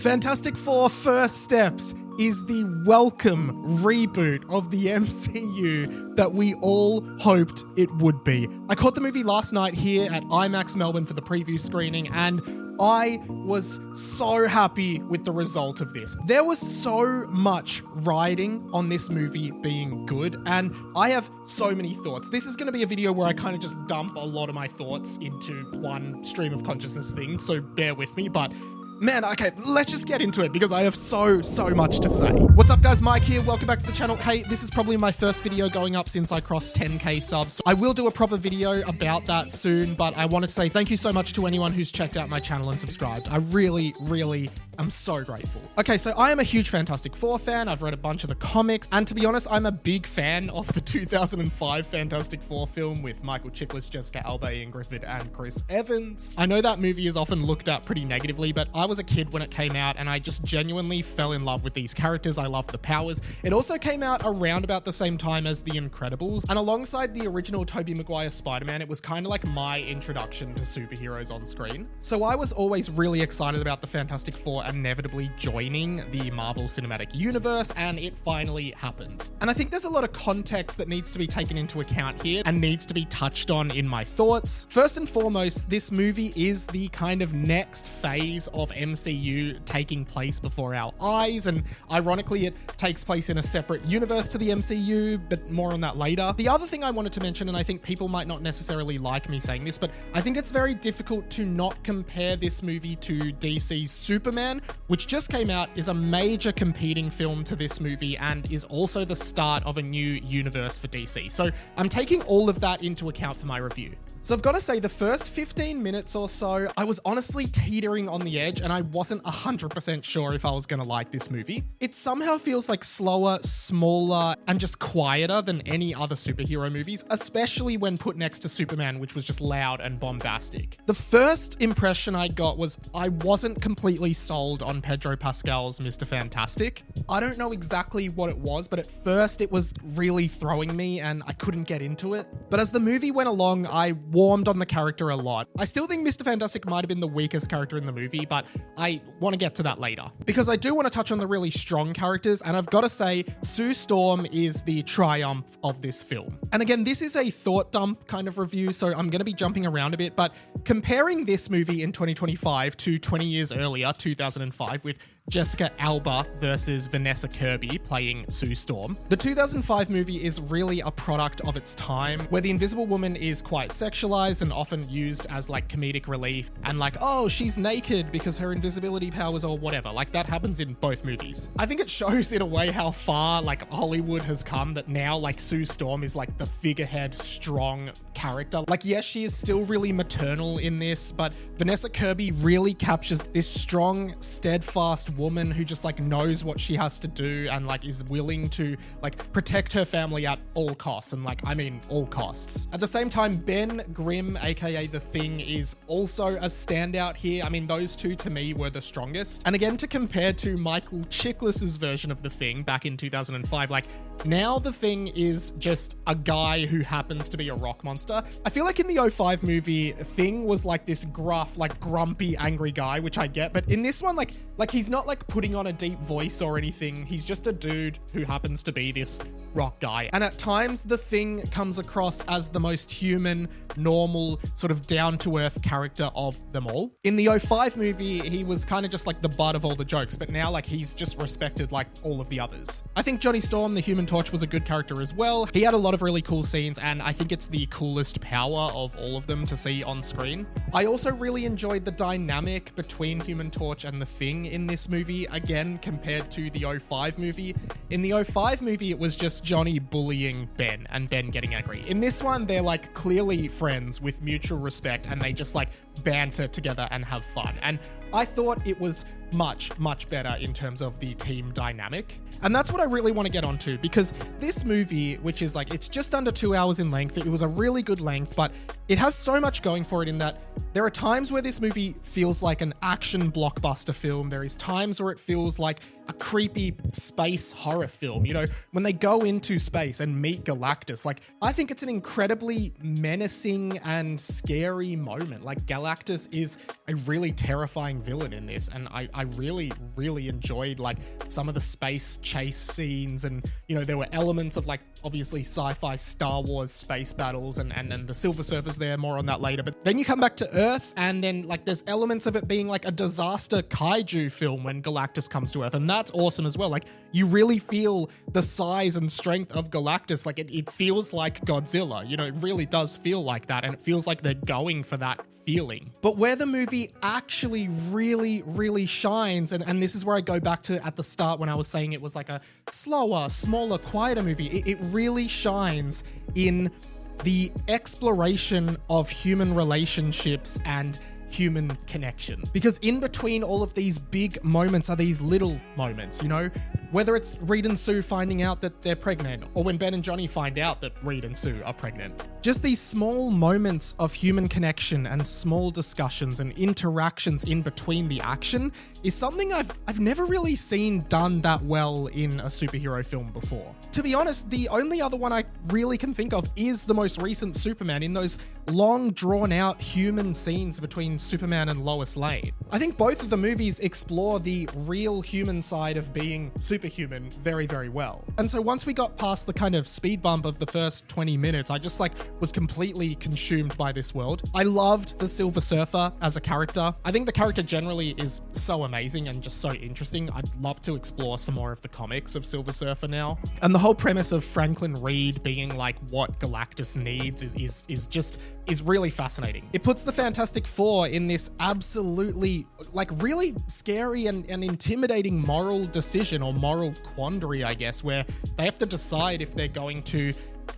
Fantastic Four First Steps is the welcome reboot of the MCU that we all hoped it would be. I caught the movie last night here at IMAX Melbourne for the preview screening, and I was so happy with the result of this. There was so much riding on this movie being good, and I have so many thoughts. This is going to be a video where I kind of just dump a lot of my thoughts into one stream of consciousness thing, so bear with me, but man, okay, let's just get into it because I have so much to say. What's up guys, Mike here, welcome back to the channel. Hey, this is probably my first video going up since I crossed 10k subs. So I will do a proper video about that soon, but I wanted to say thank you so much to anyone who's checked out my channel and subscribed. I really I'm so grateful. Okay, so I am a huge Fantastic Four fan. I've read a bunch of the comics, and to be honest, I'm a big fan of the 2005 Fantastic Four film with Michael Chiklis, Jessica Alba, Ian Griffith, and Chris Evans. I know that movie is often looked at pretty negatively, but I was a kid when it came out, and I just genuinely fell in love with these characters. I loved the powers. It also came out around about the same time as The Incredibles, and alongside the original Tobey Maguire Spider-Man, it was kind of like my introduction to superheroes on screen. So I was always really excited about the Fantastic Four inevitably joining the Marvel Cinematic Universe, and it finally happened. And I think there's a lot of context that needs to be taken into account here and needs to be touched on in my thoughts. First and foremost, this movie is the kind of next phase of MCU taking place before our eyes, and ironically, it takes place in a separate universe to the MCU, but more on that later. The other thing I wanted to mention, and I think people might not necessarily like me saying this, but I think it's very difficult to not compare this movie to DC's Superman, which just came out, is a major competing film to this movie and is also the start of a new universe for DC. So I'm taking all of that into account for my review. So I've got to say, the first 15 minutes or so, I was honestly teetering on the edge and I wasn't 100% sure if I was going to like this movie. It somehow feels like slower, smaller, and just quieter than any other superhero movies, especially when put next to Superman, which was just loud and bombastic. The first impression I got was I wasn't completely sold on Pedro Pascal's Mr. Fantastic. I don't know exactly what it was, but at first it was really throwing me and I couldn't get into it. But as the movie went along, I warmed on the character a lot. I still think Mr. Fantastic might have been the weakest character in the movie, but I want to get to that later. Because I do want to touch on the really strong characters, and I've got to say, Sue Storm is the triumph of this film. And again, this is a thought dump kind of review, so I'm going to be jumping around a bit, but comparing this movie in 2025 to 20 years earlier, 2005, with Jessica Alba versus Vanessa Kirby playing Sue Storm. The 2005 movie is really a product of its time, where the Invisible Woman is quite sexualized and often used as like comedic relief and like, oh, she's naked because her invisibility powers or whatever. Like that happens in both movies. I think it shows in a way how far like Hollywood has come, that now like Sue Storm is like the figurehead, strong character. Like, yes, she is still really maternal in this, but Vanessa Kirby really captures this strong, steadfast woman who just like knows what she has to do and like is willing to like protect her family at all costs, and like I mean all costs. At the same time, Ben Grimm, aka The Thing, is also a standout here. I mean, those two to me were the strongest. And again, to compare to Michael Chiklis's version of The Thing back in 2005, like now The Thing is just a guy who happens to be a rock monster. I feel like in the 05 movie, Thing was like this gruff, like grumpy, angry guy, which I get, but in this one, like he's not like putting on a deep voice or anything. He's just a dude who happens to be this rock guy. And at times The Thing comes across as the most human, normal, sort of down-to-earth character of them all. In the 05 movie, he was kind of just like the butt of all the jokes, but now like he's just respected like all of the others. I think Johnny Storm, the Human Torch, was a good character as well. He had a lot of really cool scenes, and I think it's the coolest power of all of them to see on screen. I also really enjoyed the dynamic between Human Torch and The Thing in this movie, again, compared to the 05 movie. In the 05 movie, it was just Johnny bullying Ben and Ben getting angry. In this one, they're like clearly friends with mutual respect, and they just like banter together and have fun. And I thought it was much better in terms of the team dynamic. And that's what I really want to get onto, because this movie, which is like, it's just under 2 hours in length, it was a really good length, but it has so much going for it in that there are times where this movie feels like an action blockbuster film. There is times where it feels like a creepy space horror film. You know, when they go into space and meet Galactus, like, I think it's an incredibly menacing and scary moment. Like, Galactus is a really terrifying satisfying villain in this, and I really, really enjoyed like some of the space chase scenes, and there were elements of like obviously sci-fi Star Wars space battles and the Silver Surfer's there, more on that later. But then you come back to Earth, and then like there's elements of it being like a disaster kaiju film when Galactus comes to Earth, and that's awesome as well. Like you really feel the size and strength of Galactus. Like it feels like Godzilla, it really does feel like that, and it feels like they're going for that feeling. But where the movie actually really, really shines, and this is where I go back to at the start when I was saying it was like a slower, smaller, quieter movie, it really shines in the exploration of human relationships and human connection. Because in between all of these big moments are these little moments, whether it's Reed and Sue finding out that they're pregnant, or when Ben and Johnny find out that Reed and Sue are pregnant. Just these small moments of human connection and small discussions and interactions in between the action is something I've never really seen done that well in a superhero film before. To be honest, the only other one I really can think of is the most recent Superman, in those long drawn out human scenes between Superman and Lois Lane. I think both of the movies explore the real human side of being superhuman very, very well. And so once we got past the kind of speed bump of the first 20 minutes, I just was completely consumed by this world. I loved the Silver Surfer as a character. I think the character generally is so amazing and just so interesting. I'd love to explore some more of the comics of Silver Surfer now. And the whole premise of Franklin Reed being like what Galactus needs is really fascinating. It puts the Fantastic Four in this absolutely like really scary and intimidating moral decision, or moral quandary, I guess, where they have to decide if they're going to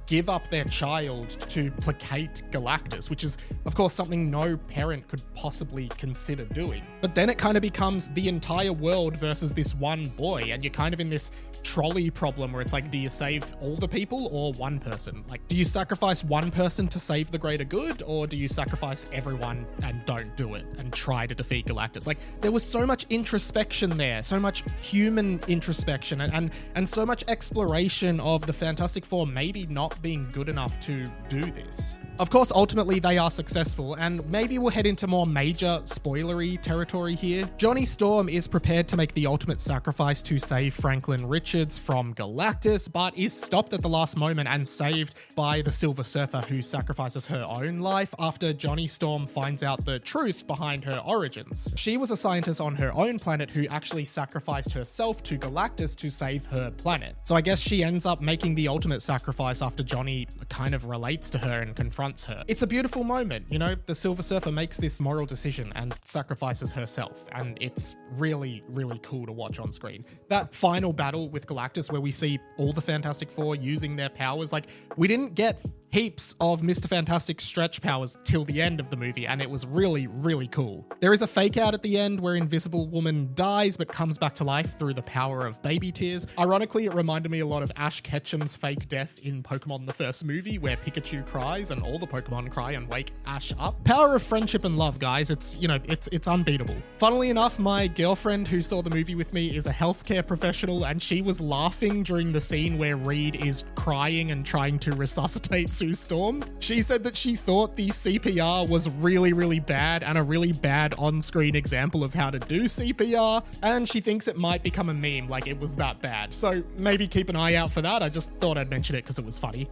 give up their child to placate Galactus, which is, of course, something no parent could possibly consider doing. But then it kind of becomes the entire world versus this one boy, and you're kind of in this trolley problem where it's like, do you save all the people or one person? Like, do you sacrifice one person to save the greater good, or do you sacrifice everyone and don't do it and try to defeat Galactus? Like, there was so much introspection there, so much human introspection, and so much exploration of the Fantastic Four maybe not being good enough to do this. Of course, ultimately they are successful, and maybe we'll head into more major spoilery territory here. Johnny Storm is prepared to make the ultimate sacrifice to save Franklin Richards from Galactus, but is stopped at the last moment and saved by the Silver Surfer, who sacrifices her own life after Johnny Storm finds out the truth behind her origins. She was a scientist on her own planet who actually sacrificed herself to Galactus to save her planet. So I guess she ends up making the ultimate sacrifice after Johnny kind of relates to her and confronts her. It's a beautiful moment, the Silver Surfer makes this moral decision and sacrifices herself, and it's really, really cool to watch on screen. That final battle with Galactus where we see all the Fantastic Four using their powers, like, we didn't get heaps of Mr. Fantastic stretch powers till the end of the movie, and it was really, really cool. There is a fake out at the end where Invisible Woman dies but comes back to life through the power of baby tears. Ironically, it reminded me a lot of Ash Ketchum's fake death in Pokemon the first movie, where Pikachu cries and all the Pokemon cry and wake Ash up. Power of friendship and love, guys. It's unbeatable. Funnily enough, my girlfriend who saw the movie with me is a healthcare professional, and she was laughing during the scene where Reed is crying and trying to resuscitate Sue Storm. She said that she thought the CPR was really, really bad and a really bad on-screen example of how to do CPR, and she thinks it might become a meme, like it was that bad. So maybe keep an eye out for that. I just thought I'd mention it because it was funny.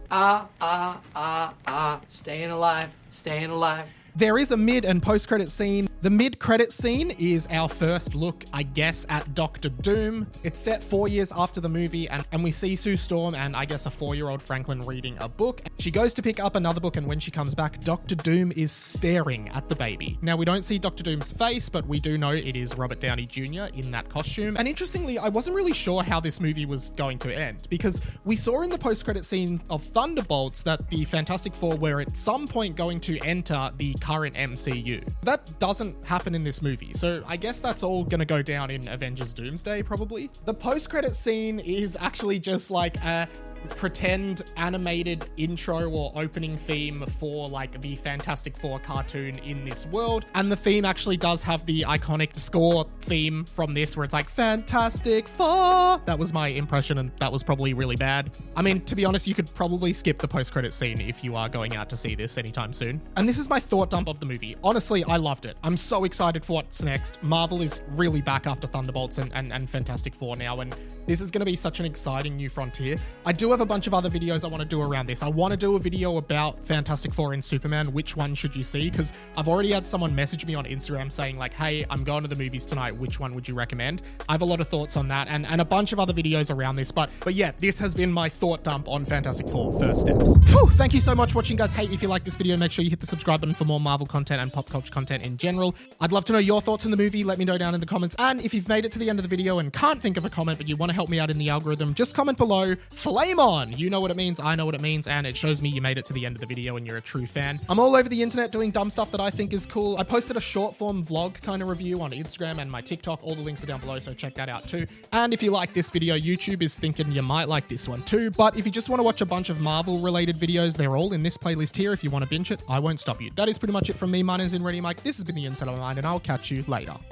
Staying alive, staying alive. There is a mid and post-credit scene. The mid-credit scene is our first look, I guess, at Doctor Doom. It's set 4 years after the movie, and we see Sue Storm and I guess a 4-year-old Franklin reading a book. She goes to pick up another book, and when she comes back, Doctor Doom is staring at the baby. Now, we don't see Doctor Doom's face, but we do know it is Robert Downey Jr. in that costume. And interestingly, I wasn't really sure how this movie was going to end, because we saw in the post-credit scene of Thunderbolts that the Fantastic Four were at some point going to enter the current MCU. That doesn't happen in this movie, so I guess that's all gonna go down in Avengers Doomsday, probably. The post-credit scene is actually just like a pretend animated intro or opening theme for like the Fantastic Four cartoon in this world. And the theme actually does have the iconic score theme from this where it's like Fantastic Four. That was my impression and that was probably really bad. I mean, to be honest, you could probably skip the post-credit scene if you are going out to see this anytime soon. And this is my thought dump of the movie. Honestly, I loved it. I'm so excited for what's next. Marvel is really back after Thunderbolts and Fantastic Four now, and this is going to be such an exciting new frontier. I do have a bunch of other videos I want to do around this. I want to do a video about Fantastic Four and Superman. Which one should you see? Because I've already had someone message me on Instagram saying like, hey, I'm going to the movies tonight. Which one would you recommend? I have a lot of thoughts on that and a bunch of other videos around this. But yeah, this has been my thought dump on Fantastic Four First Steps. Whew, thank you so much for watching, guys. Hey, if you like this video, make sure you hit the subscribe button for more Marvel content and pop culture content in general. I'd love to know your thoughts on the movie. Let me know down in the comments. And if you've made it to the end of the video and can't think of a comment, but you want to help me out in the algorithm, just comment below, flame on. You know what it means, I know what it means, and it shows me you made it to the end of the video and you're a true fan. I'm all over the internet doing dumb stuff that I think is cool. I posted a short form vlog kind of review on Instagram and my TikTok. All the links are down below, so check that out too. And if you like this video, YouTube is thinking you might like this one too. But if you just want to watch a bunch of Marvel related videos, they're all in this playlist here. If you want to binge it, I won't stop you. That is pretty much it from me. My name is Ready Mike. This has been the Inside of My Mind, and I'll catch you later.